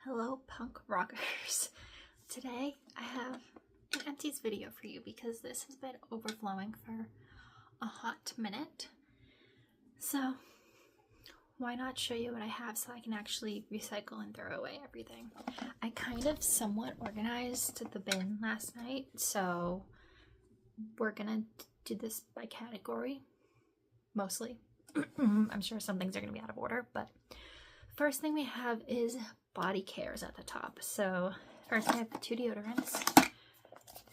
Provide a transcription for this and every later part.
Hello punk rockers. Today I have an empties video for you because this has been overflowing for a hot minute. So why not show you what I have so I can actually recycle and throw away everything. I kind of somewhat organized the bin last night, so we're gonna do this by category, mostly. I'm sure some things are gonna be out of order, but first thing we have is body cares at the top. So first I have the two deodorants,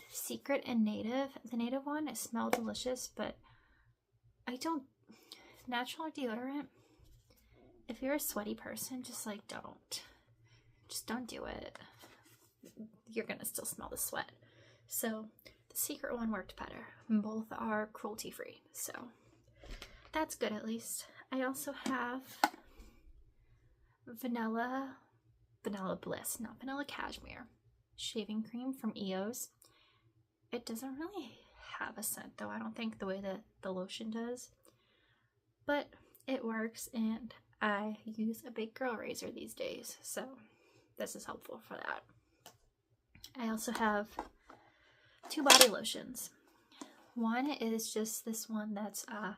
Secret and Native. The Native one, it smelled delicious, but natural deodorant, if you're a sweaty person, just don't do it. You're gonna still smell the sweat. So the Secret one worked better. Both are cruelty free, so that's good at least. I also have vanilla bliss, not vanilla cashmere, shaving cream from EOS. It doesn't really have a scent though, I don't think, the way that the lotion does, but it works, and I use a big girl razor these days, so this is helpful for that. I also have two body lotions. One is just this one that's from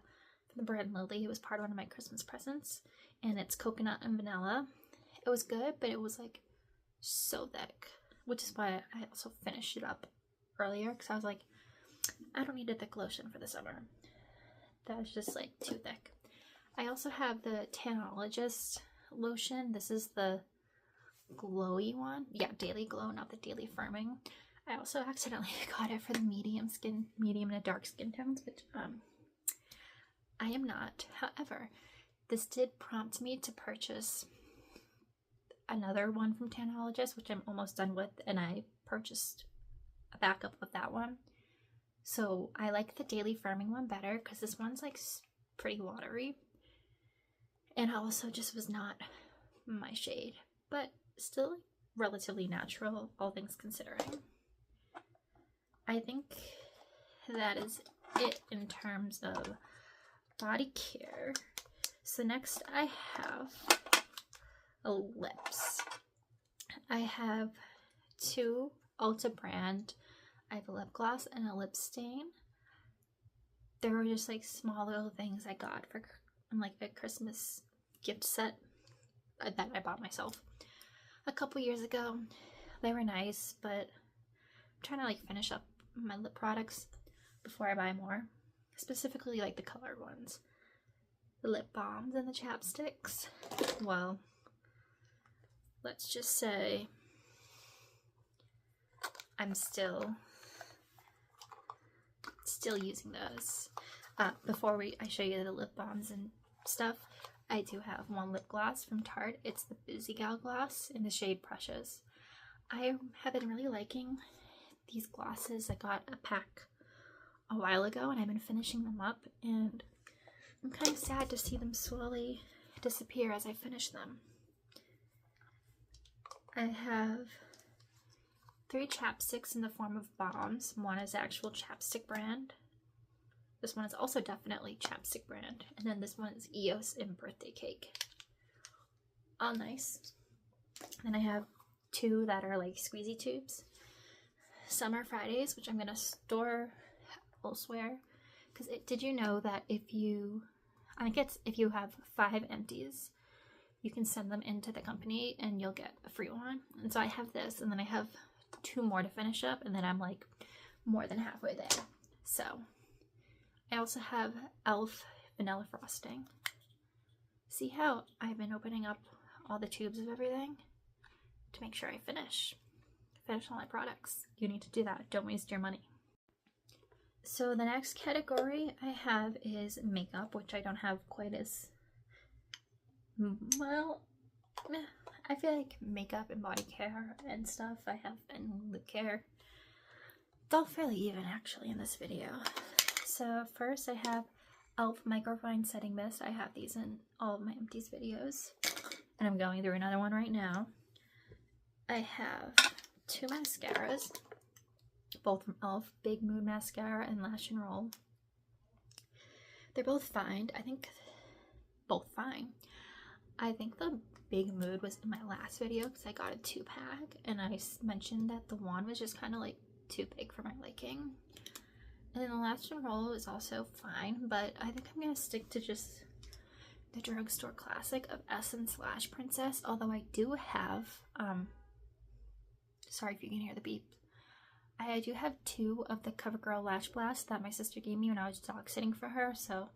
the brand Lily. It was part of one of my Christmas presents, and it's coconut and vanilla. It was good, but it was like so thick, which is why I also finished it up earlier, because I was like, I don't need a thick lotion for the summer. That was just like too thick. I also have the Tanologist lotion. This is the glowy one. Yeah, Daily Glow, not the Daily Firming. I also accidentally got it for the medium and dark skin tones, which I am not. However, this did prompt me to purchase another one from Tanologist, which I'm almost done with, and I purchased a backup of that one. So I like the Daily Firming one better because this one's like pretty watery, and also just was not my shade, but still relatively natural, all things considering. I think that is it in terms of body care. So next I have lips. I have two Ulta brand. I have a lip gloss and a lip stain. They were just like small little things I got for like a Christmas gift set that I bought myself a couple years ago. They were nice, but I'm trying to like finish up my lip products before I buy more, specifically like the colored ones. The lip balms and the chapsticks, well, let's just say I'm still using those. Before I show you the lip balms and stuff, I do have one lip gloss from Tarte. It's the Busy Gal gloss in the shade Precious. I have been really liking these glosses. I got a pack a while ago and I've been finishing them up, and I'm kind of sad to see them slowly disappear as I finish them. I have 3 chapsticks in the form of bombs. One is the actual chapstick brand. This one is also definitely chapstick brand. And then this one is EOS in Birthday Cake. All nice. Then I have 2 that are like squeezy tubes. Summer Fridays, which I'm going to store elsewhere. Because did you know that if you have 5 empties, you can send them into the company and you'll get a free one. And so I have this, and then I have 2 more to finish up, and then I'm like more than halfway there. So I also have e.l.f. vanilla frosting. See how I've been opening up all the tubes of everything to make sure I finish all my products. You need to do that. Don't waste your money. So the next category I have is makeup, which I don't have quite as well. I feel like makeup and body care and stuff I have, and lip care, it's all fairly even actually in this video. So first I have e.l.f. Microfine Setting Mist. I have these in all of my empties videos, and I'm going through another one right now. I have 2 mascaras, both from e.l.f. Big Mood Mascara and Lash and Roll. They're both fine. I think both fine. I think the big mood was in my last video because I got a 2-pack and I mentioned that the wand was just kind of like too big for my liking. And then the last roll is also fine, but I think I'm gonna stick to just the drugstore classic of Essence Lash Princess, although I do have, sorry if you can hear the beep, I do have 2 of the CoverGirl Lash Blast that my sister gave me when I was dog sitting for her, so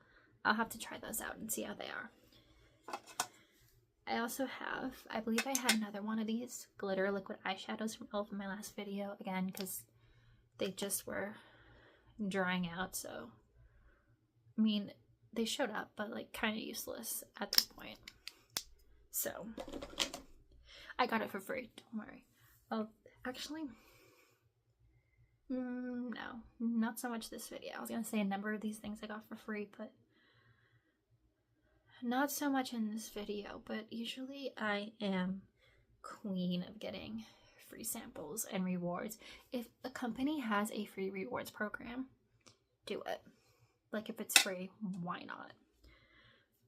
I'll have to try those out and see how they are. I also have, I believe I had another one of these glitter liquid eyeshadows from e.l.f. in my last video, again, because they just were drying out, so, I mean, they showed up, but like kind of useless at this point. So, I got it for free, don't worry. Oh, actually, no, not so much this video. I was gonna say a number of these things I got for free, but not so much in this video. But usually I am queen of getting free samples and rewards. If a company has a free rewards program, do it. Like, if it's free, why not?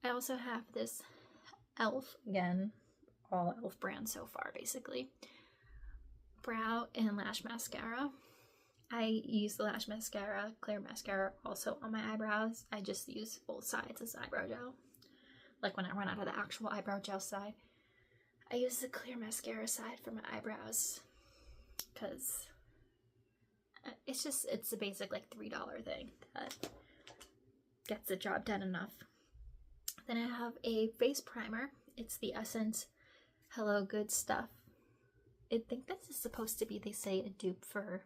I also have this e.l.f., again, all e.l.f. brands so far, basically, brow and lash mascara. I use the lash mascara, clear mascara, also on my eyebrows. I just use both sides as eyebrow gel. Like, when I run out of the actual eyebrow gel side, I use the clear mascara side for my eyebrows, because it's a basic, like, $3 thing that gets the job done enough. Then I have a face primer. It's the Essence Hello Good Stuff. I think this is supposed to be, they say, a dupe for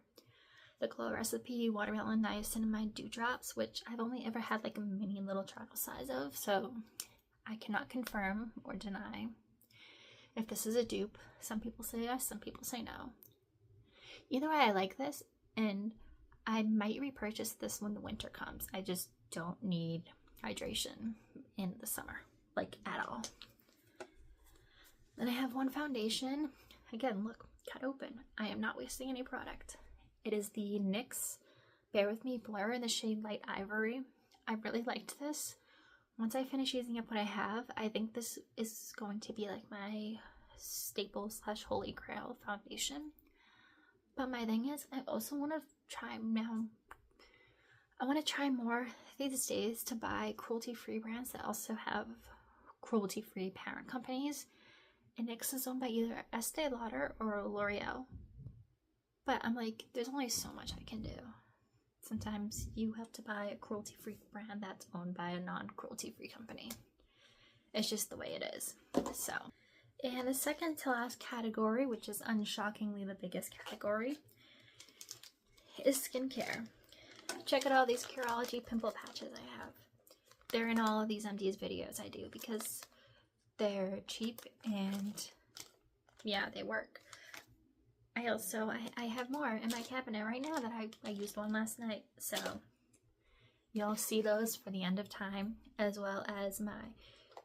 the Glow Recipe Watermelon Niacinamide Dewdrops, which I've only ever had like a mini little travel size of, so I cannot confirm or deny if this is a dupe. Some people say yes, some people say no. Either way, I like this, and I might repurchase this when the winter comes. I just don't need hydration in the summer, like, at all. Then I have one foundation. Again, look, cut open. I am not wasting any product. It is the NYX Bear With Me Blur in the shade Light Ivory. I really liked this. Once I finish using up what I have, I think this is going to be like my staple / holy grail foundation. But my thing is, I also want to try now. I want to try more these days to buy cruelty-free brands that also have cruelty-free parent companies. And NYX is owned by either Estee Lauder or L'Oreal. But I'm like, there's only so much I can do. Sometimes you have to buy a cruelty-free brand that's owned by a non-cruelty-free company. It's just the way it is. So, and the second to last category, which is unshockingly the biggest category, is skincare. Check out all these Curology pimple patches I have. They're in all of these empties videos I do because they're cheap and yeah, they work. I have more in my cabinet right now that I used one last night, so you'll see those for the end of time, as well as my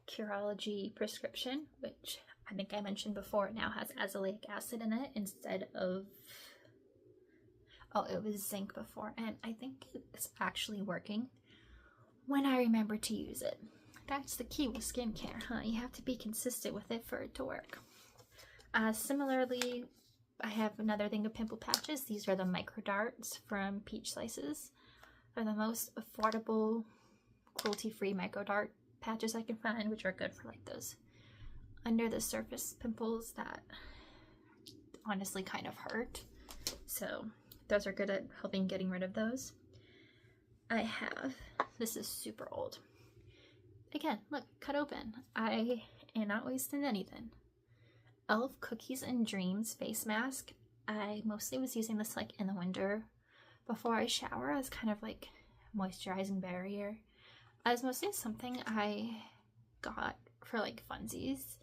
Curology prescription, which I think I mentioned before, it now has azelaic acid in it instead of, oh, it was zinc before, and I think it's actually working when I remember to use it. That's the key with skincare, huh? You have to be consistent with it for it to work. Similarly, I have another thing of pimple patches. These are the micro darts from Peach Slices. They're the most affordable, cruelty-free micro dart patches I can find, which are good for like those under the surface pimples that honestly kind of hurt. So those are good at helping getting rid of those. I have, this is super old. Again, look, cut open. I am not wasting anything. e.l.f. Cookies and Dreams face mask. I mostly was using this like in the winter before I shower as kind of like moisturizing barrier. As mostly something I got for like funsies.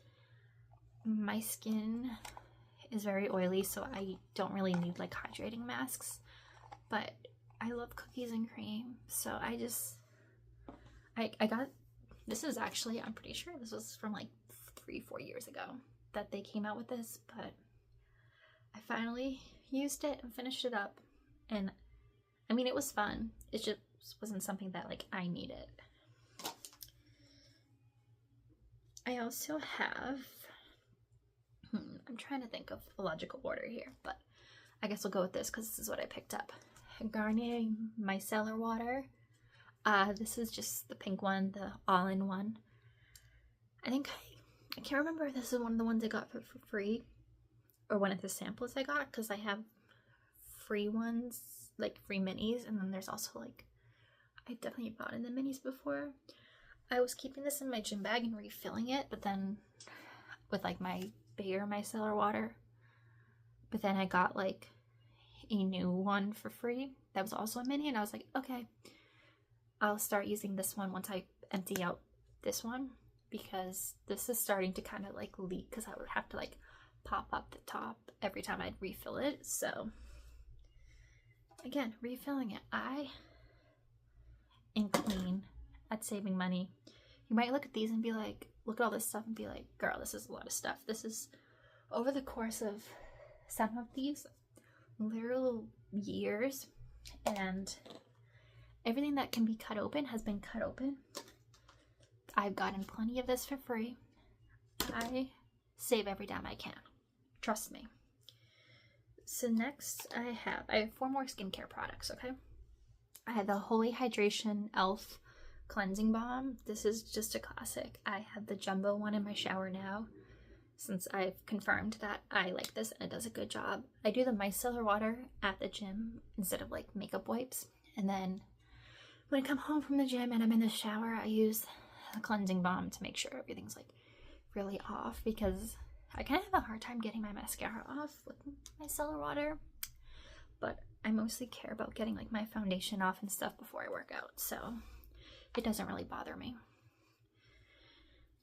My skin is very oily, so I don't really need like hydrating masks, but I love cookies and cream, so I got, this is actually, I'm pretty sure this was from like 3-4 years ago that they came out with this, but I finally used it and finished it up, and I mean, it was fun. It just wasn't something that like I needed. I also have trying to think of a logical order here, but I guess we'll go with this because this is what I picked up. Garnier Micellar Water. This is just the pink one, the all-in-one. I think I can't remember if this is one of the ones I got for free or one of the samples I got, because I have free ones, like free minis, and then there's also like, I've definitely bought in the minis before. I was keeping this in my gym bag and refilling it, but then with like my bigger micellar water, but then I got like a new one for free that was also a mini, and I was like, okay, I'll start using this one once I empty out this one, because this is starting to kind of like leak, because I would have to like pop up the top every time I'd refill it. So again, refilling it, I am clean at saving money. You might look at these and be like, look at all this stuff and be like, girl, this is a lot of stuff. This is over the course of some of these literal years, and everything that can be cut open has been cut open. I've gotten plenty of this for free. I save every dime I can. Trust me. So next I have 4 more skincare products, okay? I have the Holy Hydration e.l.f. Cleansing Balm. This is just a classic. I have the jumbo one in my shower now, since I've confirmed that I like this and it does a good job. I do the micellar water at the gym instead of like makeup wipes. And then when I come home from the gym and I'm in the shower, I use the cleansing balm to make sure everything's like really off, because I kind of have a hard time getting my mascara off with micellar water. But I mostly care about getting like my foundation off and stuff before I work out, so it doesn't really bother me.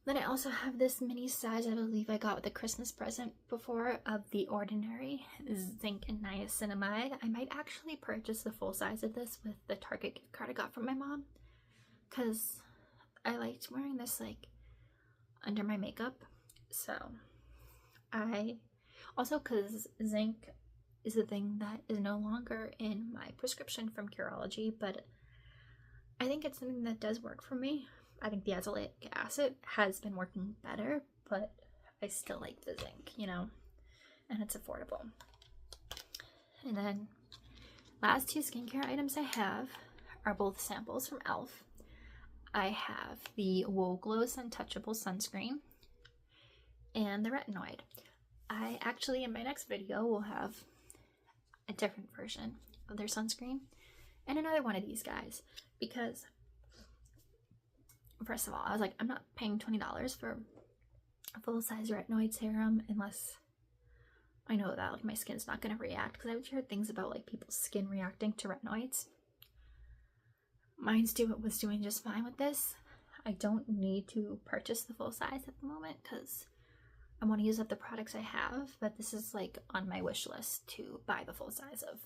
Then I also have this mini size I believe I got with a Christmas present before of the Ordinary Zinc and Niacinamide. I might actually purchase the full size of this with the Target gift card I got from my mom, because I liked wearing this like under my makeup. So I also, because zinc is a thing that is no longer in my prescription from Curology, but I think it's something that does work for me. I think the azelaic acid has been working better, but I still like the zinc, you know, and it's affordable. And then last 2 skincare items I have are both samples from e.l.f. I have the Whoa Glow Untouchable Sunscreen and the Retinoid. I actually, in my next video, will have a different version of their sunscreen and another one of these guys, because first of all, I was like, I'm not paying $20 for a full-size retinoid serum unless I know that like my skin's not going to react, because I've heard things about like people's skin reacting to retinoids. Mine was doing just fine with this. I don't need to purchase the full size at the moment because I want to use up the products I have, but this is like on my wish list to buy the full size of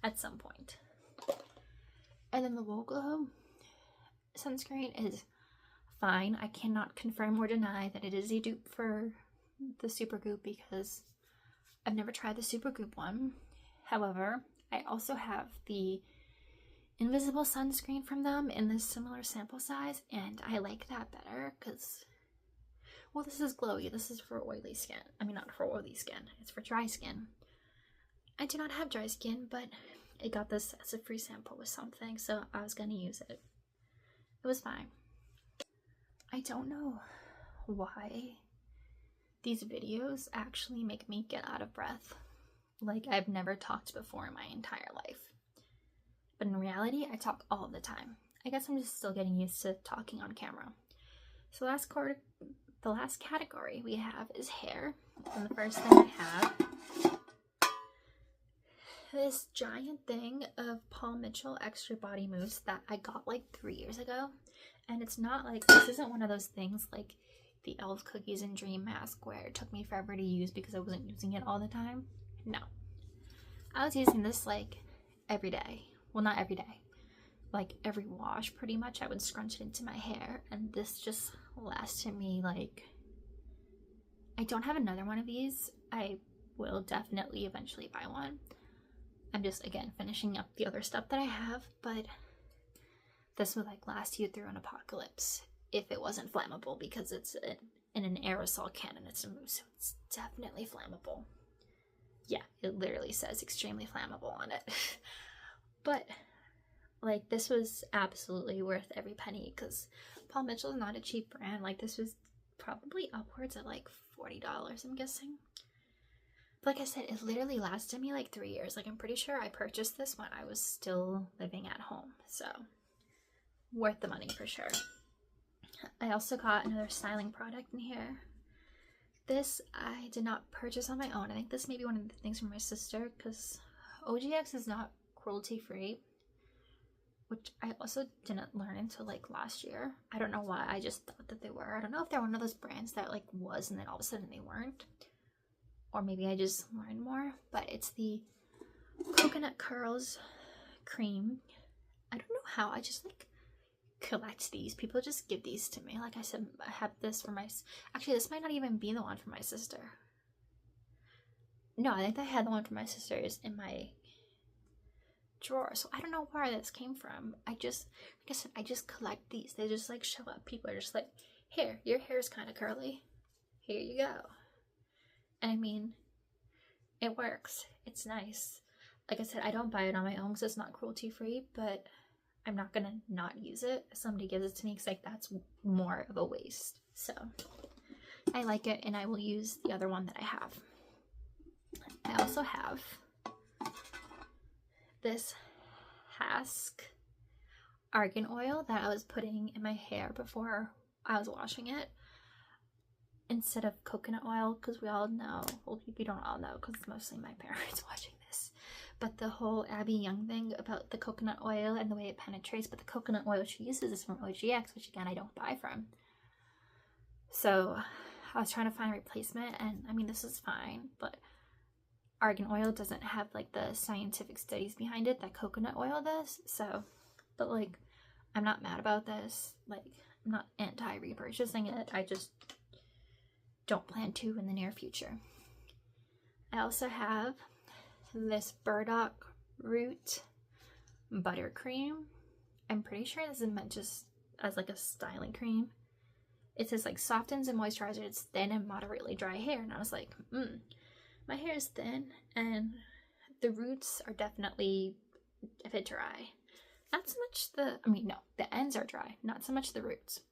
at some point. And then the Whoa Glow sunscreen is fine. I cannot confirm or deny that it is a dupe for the Supergoop because I've never tried the Supergoop one. However, I also have the Invisible sunscreen from them in this similar sample size, and I like that better because, well, this is glowy. This is for oily skin. I mean, not for oily skin. It's for dry skin. I do not have dry skin, but I got this as a free sample with something, so I was going to use it. It was fine. I don't know why these videos actually make me get out of breath. Like, I've never talked before in my entire life. But in reality, I talk all the time. I guess I'm just still getting used to talking on camera. So the last category we have is hair. And the first thing I have, this giant thing of Paul Mitchell Extra Body Mousse that I got like 3 years ago. And it's not like, this isn't one of those things like the e.l.f. Cookies and Dream Mask where it took me forever to use because I wasn't using it all the time. No. I was using this like every day. Well, not every day. Like every wash pretty much I would scrunch it into my hair, and this just lasted me like, I don't have another one of these. I will definitely eventually buy one. I'm just, again, finishing up the other stuff that I have, but this would like last you through an apocalypse if it wasn't flammable, because it's an in an aerosol can and it's removed, so it's definitely flammable. Yeah, it literally says extremely flammable on it. But like, this was absolutely worth every penny because Paul Mitchell is not a cheap brand. Like, this was probably upwards of like $40, I'm guessing. But like I said, it literally lasted me like 3 years. Like, I'm pretty sure I purchased this when I was still living at home, so worth the money for sure. I also got another styling product in here. This I did not purchase on my own. I think this may be one of the things from my sister because OGX is not cruelty free, which I also didn't learn until like last year. I don't know why, I just thought that they were. I don't know if they're one of those brands that like was and then all of a sudden they weren't. Or maybe I just learned more, but it's the Coconut Curls Cream. I don't know how, I just like collect these. People just give these to me. Like I said, I have this for my, actually this might not even be the one for my sister. No, I think I had the one for my sisters in my drawer, so I don't know where this came from. I just, like I said, I just collect these. They just like show up. People are just like, here, your hair is kind of curly, here you go. And I mean, it works. It's nice. Like I said, I don't buy it on my own because it's not cruelty free, but I'm not gonna not use it if somebody gives it to me because like that's more of a waste. So I like it and I will use the other one that I have. I also have this Hask argan oil that I was putting in my hair before I was washing it instead of coconut oil, because we all know, well, we don't all know because it's mostly my parents watching this, but the whole Abby Young thing about the coconut oil and the way it penetrates, but the coconut oil she uses is from OGX, which again I don't buy from. So I was trying to find a replacement, and I mean this is fine, but argan oil doesn't have like the scientific studies behind it that coconut oil does. So, but like, I'm not mad about this. Like, I'm not anti-repurchasing it. I just don't plan to in the near future. I also have this burdock root buttercream. I'm pretty sure this is meant just as like a styling cream. It says like softens and moisturizes its thin and moderately dry hair, and I was like, my hair is thin and the roots are definitely a bit dry. Not so much the ends are dry, not so much the roots.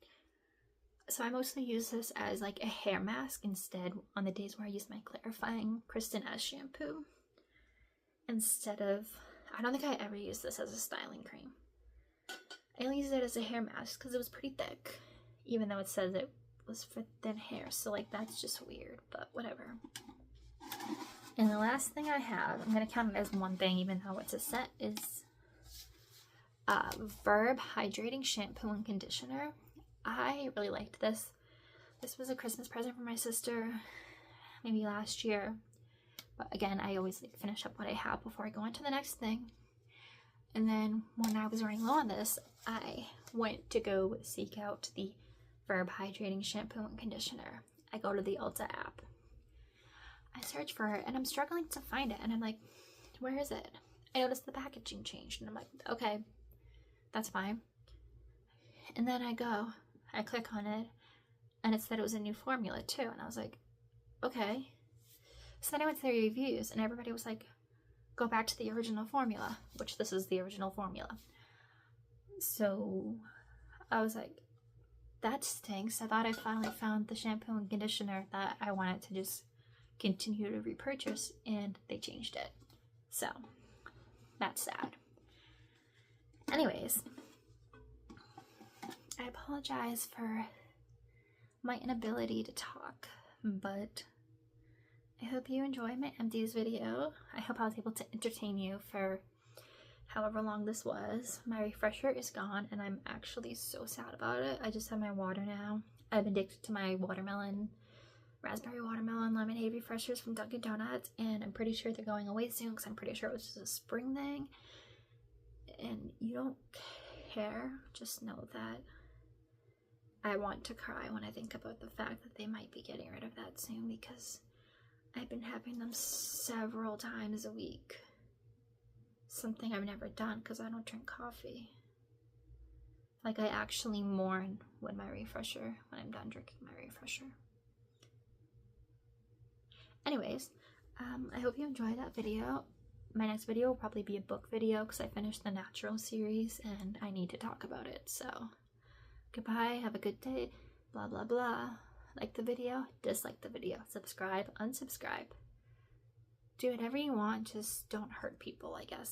So I mostly use this as like a hair mask instead on the days where I use my clarifying Kristen S shampoo. Instead of, I don't think I ever used this as a styling cream. I only used it as a hair mask because it was pretty thick, even though it says it was for thin hair. So like that's just weird, but whatever. And the last thing I have, I'm going to count it as one thing even though it's a set, is Verb Hydrating Shampoo and Conditioner. I really liked this. This was a Christmas present for my sister, maybe last year. But again, I always like finish up what I have before I go on to the next thing. And then when I was running low on this, I went to go seek out the Verb Hydrating Shampoo and Conditioner. I go to the Ulta app. I search for it and I'm struggling to find it, and I'm like, where is it? I noticed the packaging changed and I'm like, okay, that's fine. And then I click on it and it said it was a new formula too, and I was like, okay. So then I went to the reviews and everybody was like, go back to the original formula, which this is the original formula. So I was like, that stinks. I thought I finally found the shampoo and conditioner that I wanted to just continue to repurchase, and they changed it. So that's sad. Anyways, I apologize for my inability to talk, but I hope you enjoy my empties video. I hope I was able to entertain you for however long this was. My refresher is gone and I'm actually so sad about it. I just have my water now. I'm addicted to my raspberry watermelon lemonade refreshers from Dunkin' Donuts, and I'm pretty sure they're going away soon because I'm pretty sure it was just a spring thing. And you don't care, just know that I want to cry when I think about the fact that they might be getting rid of that soon, because I've been having them several times a week. Something I've never done because I don't drink coffee. Like, I actually mourn when I'm done drinking my refresher. Anyways, I hope you enjoyed that video. My next video will probably be a book video because I finished the Natural series and I need to talk about it. So, goodbye, have a good day, blah blah blah. Like the video, dislike the video, subscribe, unsubscribe. Do whatever you want, just don't hurt people, I guess.